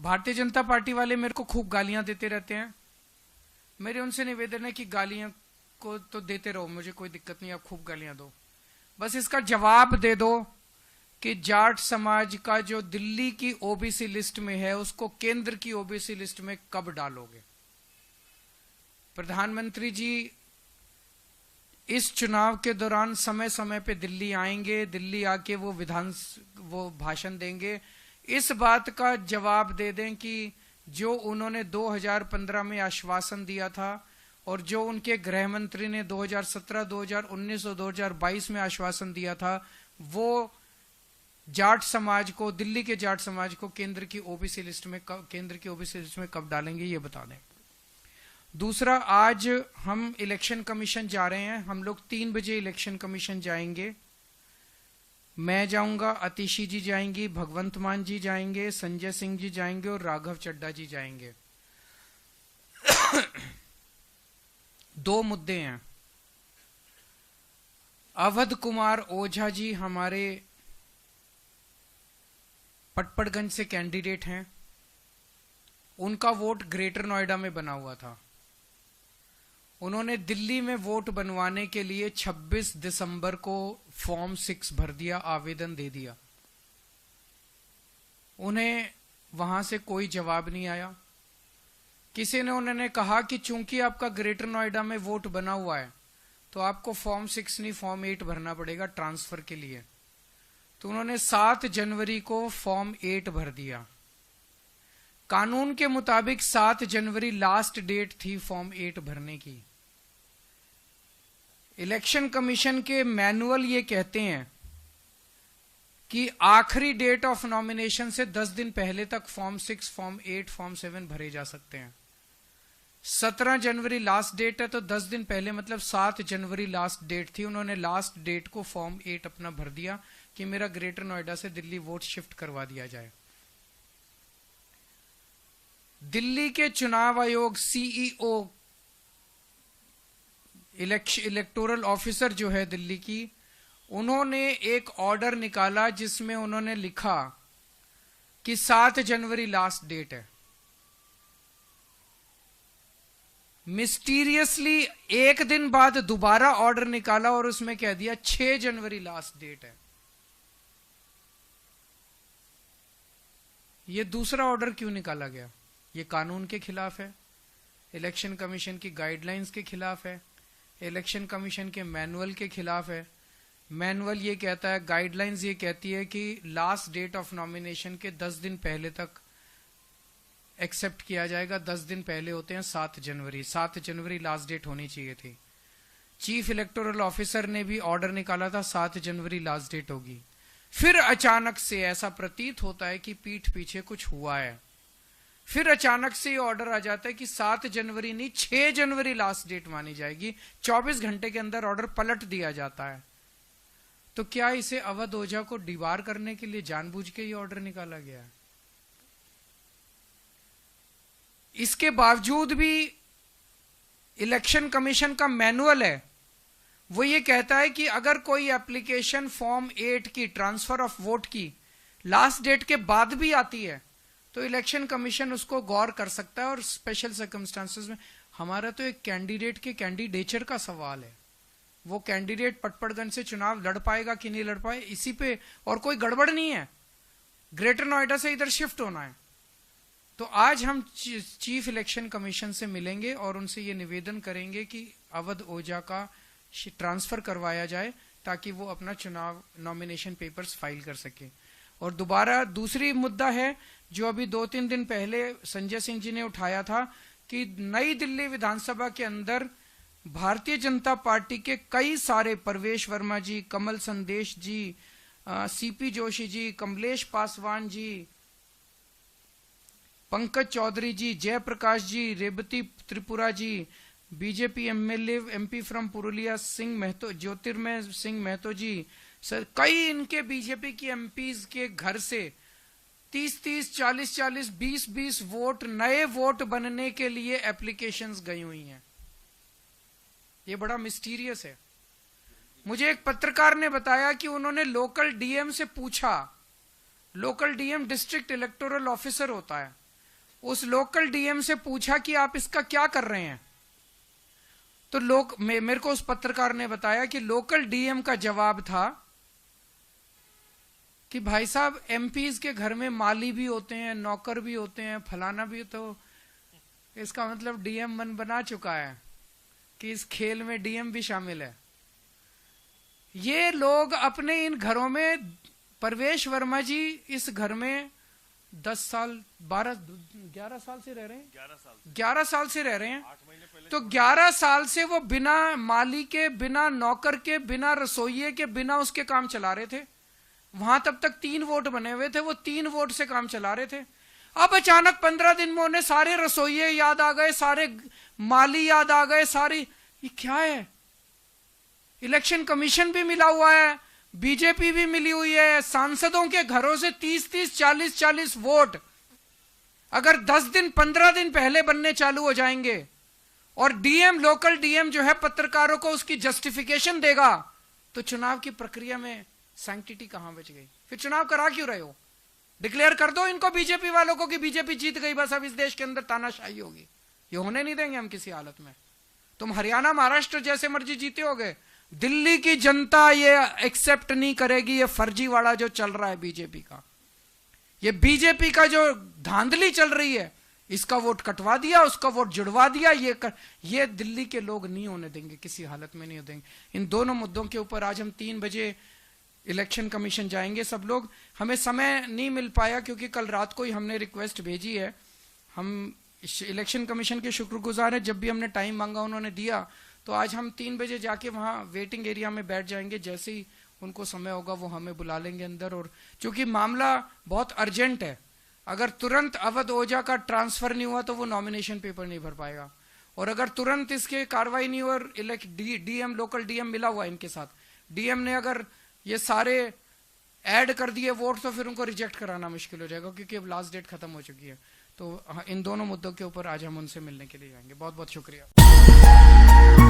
Bharatiya Janata party वाले मेरे को खूब गालियां देते रहते हैं। मेरे उनसे निवेदन है कि गालियां को तो देते रहो, मुझे कोई दिक्कत नहीं, आप खूब गालियां दो, बस इसका जवाब दे दो कि जाट समाज का जो दिल्ली की ओबीसी लिस्ट में है उसको केंद्र की ओबीसी लिस्ट में कब डालोगे। प्रधानमंत्री जी इस चुनाव के दौरान समय समय पे दिल्ली आएंगे, दिल्ली आके वो भाषण देंगे। इस बात का जवाब दे दें कि जो उन्होंने 2015 में आश्वासन दिया था और जो उनके गृह मंत्री ने 2017, 2019 और 2022 में आश्वासन दिया था, वो जाट समाज को, दिल्ली के जाट समाज को केंद्र की ओबीसी लिस्ट में कब डालेंगे, ये बता दें। दूसरा, आज हम इलेक्शन कमीशन जा रहे हैं, हम लोग 3 बजे इलेक्शन कमीशन जाएंगे। मैं जाऊंगा, अतिशी जी जाएंगी, भगवंत मान जी जाएंगे, संजय सिंह जी जाएंगे और राघव चड्ढा जी जाएंगे। 2 मुद्दे हैं। अवध कुमार ओझा जी हमारे पटपड़गंज से कैंडिडेट हैं, उनका वोट ग्रेटर नोएडा में बना हुआ था। उन्होंने दिल्ली में वोट बनवाने के लिए 26 दिसंबर को फॉर्म 6 भर दिया, आवेदन दे दिया। उन्हें वहां से कोई जवाब नहीं आया। किसी ने उन्होंने कहा कि चूंकि आपका ग्रेटर नोएडा में वोट बना हुआ है तो आपको फॉर्म 6 नहीं फॉर्म 8 भरना पड़ेगा ट्रांसफर के लिए। तो उन्होंने 7 जनवरी को फॉर्म 8 भर दिया। कानून के मुताबिक 7 जनवरी लास्ट डेट थी फॉर्म 8 भरने की। इलेक्शन कमीशन के मैनुअल ये कहते हैं कि आखिरी डेट ऑफ नॉमिनेशन से 10 दिन पहले तक फॉर्म 6, फॉर्म 8, फॉर्म 7 भरे जा सकते हैं। 17 जनवरी लास्ट डेट है तो 10 दिन पहले मतलब 7 जनवरी लास्ट डेट थी। उन्होंने लास्ट डेट को फॉर्म 8 अपना भर दिया कि मेरा ग्रेटर नोएडा से दिल्ली वोट शिफ्ट करवा दिया जाए। दिल्ली के चुनाव आयोग सीईओ इलेक्टोरल ऑफिसर जो है दिल्ली की, उन्होंने एक ऑर्डर निकाला जिसमें उन्होंने लिखा कि 7 जनवरी लास्ट डेट है। मिस्टीरियसली एक दिन बाद दोबारा ऑर्डर निकाला और उसमें कह दिया 6 जनवरी लास्ट डेट है। यह दूसरा ऑर्डर क्यों निकाला गया? ये कानून के खिलाफ है, इलेक्शन कमीशन की गाइडलाइंस के खिलाफ है, इलेक्शन कमीशन के मैनुअल के खिलाफ है। मैनुअल ये कहता है, गाइडलाइंस ये कहती है कि लास्ट डेट ऑफ नॉमिनेशन के 10 दिन पहले तक एक्सेप्ट किया जाएगा। 10 दिन पहले होते हैं 7 जनवरी। 7 जनवरी लास्ट डेट होनी चाहिए थी। चीफ इलेक्टोरल ऑफिसर ने भी ऑर्डर निकाला था 7 जनवरी लास्ट डेट होगी। फिर अचानक से ऐसा प्रतीत होता है कि पीठ पीछे कुछ हुआ है। फिर अचानक से ये ऑर्डर आ जाता है कि 7 जनवरी नहीं 6 जनवरी लास्ट डेट मानी जाएगी। 24 घंटे के अंदर ऑर्डर पलट दिया जाता है। तो क्या इसे अवध ओझा को डिबार करने के लिए जानबूझ के ये ऑर्डर निकाला गया है? इसके बावजूद भी इलेक्शन कमीशन का मैनुअल है, वो ये कहता है कि अगर कोई एप्लीकेशन फॉर्म 8 की ट्रांसफर ऑफ वोट की लास्ट डेट के बाद भी आती है तो इलेक्शन कमीशन उसको गौर कर सकता है और स्पेशल सर्कमस्टांसेस में। हमारा तो एक कैंडिडेट के कैंडिडेचर का सवाल है, वो कैंडिडेट पटपड़गंज से चुनाव लड़ पाएगा कि नहीं लड़ पाए, इसी पे, और कोई गड़बड़ नहीं है। ग्रेटर नोएडा से इधर शिफ्ट होना है। तो आज हम चीफ इलेक्शन कमीशन से मिलेंगे और उनसे ये निवेदन करेंगे कि अवध ओझा का ट्रांसफर करवाया जाए ताकि वो अपना चुनाव नॉमिनेशन पेपर्स फाइल कर सके। और दोबारा दूसरी मुद्दा है जो अभी 2-3 दिन पहले संजय सिंह जी ने उठाया था कि नई दिल्ली विधानसभा के अंदर भारतीय जनता पार्टी के कई सारे, परवेश Verma ji, Kamal Sandesh ji, CP Joshi ji, Kamlesh Paswan ji, Pankaj Chaudhary ji, Jayprakash ji, Revati Tripura ji, BJP MLA MP from Purulia Singh Mahato, Jyotirmay Singh Mahato ji, sir कई इनके बीजेपी की एमपीज के घर से 30-30, 40-40, 20-20 वोट, नए वोट बनने के लिए एप्लीकेशंस गई हुई हैं। ये बड़ा मिस्टीरियस है। मुझे एक पत्रकार ने बताया कि उन्होंने लोकल डीएम से पूछा, local DM district electoral officer होता है, उस लोकल डीएम से पूछा कि आप इसका क्या कर रहे हैं, तो मेरे को उस पत्रकार ने बताया कि लोकल डीएम का जवाब था कि भाई साहब एमपीज के घर में माली भी होते हैं, नौकर भी होते हैं, फलाना भी, तो इसका मतलब डीएम मन बना चुका है कि इस खेल में डीएम भी शामिल है। ये लोग अपने इन घरों में, परवेश वर्मा जी इस घर में 10 साल 11 साल से रह रहे हैं, 11 साल से रह रहे हैं। तो 11 साल से वो बिना माली के, बिना नौकर के, बिना रसोइये के, बिना उसके काम चला रहे थे। वहां तब तक 3 वोट बने हुए थे, वो 3 वोट से काम चला रहे थे। अब अचानक 15 दिन में उन्हें सारे रसोइये याद आ गए, सारे माली याद आ गए, सारी, ये क्या है? इलेक्शन कमीशन भी मिला हुआ है, बीजेपी भी मिली हुई है, सांसदों के घरों से 30-30, 40-40 वोट अगर 10 दिन 15 दिन पहले बनने चालू हो जाएंगे और डीएम, लोकल डीएम जो है पत्रकारों को उसकी जस्टिफिकेशन देगा, तो चुनाव की प्रक्रिया में सैंक्टिटी कहां बच गई? फिर चुनाव करा क्यों रहे हो? डिक्लेयर कर दो इनको, बीजेपी वालों को, कि बीजेपी जीत गई, बस अब इस देश के अंदर तानाशाही होगी। ये होने नहीं देंगे हम किसी हालत में। तुम हरियाणा, महाराष्ट्र जैसे मर्जी जीते होगे, दिल्ली की जनता ये एक्सेप्ट नहीं करेगी। ये फर्जीवाड़ा जो चल रहा है बीजेपी का, ये बीजेपी का जो धांधली चल रही है, इसका वोट कटवा दिया, उसका वोट जुड़वा दिया, ये दिल्ली के लोग नहीं होने देंगे, किसी हालत में नहीं हो देंगे। इन दोनों मुद्दों के ऊपर आज हम 3 बजे इलेक्शन कमीशन जाएंगे सब लोग। हमें समय नहीं मिल पाया क्योंकि कल रात को ही हमने रिक्वेस्ट भेजी है। हम इलेक्शन कमीशन के शुक्रगुजार हैं, जब भी हमने टाइम मांगा उन्होंने दिया। तो आज हम 3 बजे जाके वहां वेटिंग एरिया में बैठ जाएंगे, जैसे ही उनको समय होगा वो हमें बुला लेंगे अंदर। और चूंकि मामला बहुत अर्जेंट है, अगर तुरंत अवध ओझा का ट्रांसफर नहीं हुआ तो वो नॉमिनेशन पेपर नहीं भर पाएगा, और अगर तुरंत इसके कार्रवाई नहीं हुआ और डीएम, लोकल डीएम मिला हुआ इनके साथ, डीएम ने अगर ये सारे ऐड कर दिए वोट, तो फिर उनको रिजेक्ट कराना मुश्किल हो जाएगा, क्योंकि अब लास्ट डेट खत्म हो चुकी है। तो इन दोनों मुद्दों के ऊपर आज हम उनसे मिलने के लिए जाएंगे। बहुत बहुत शुक्रिया।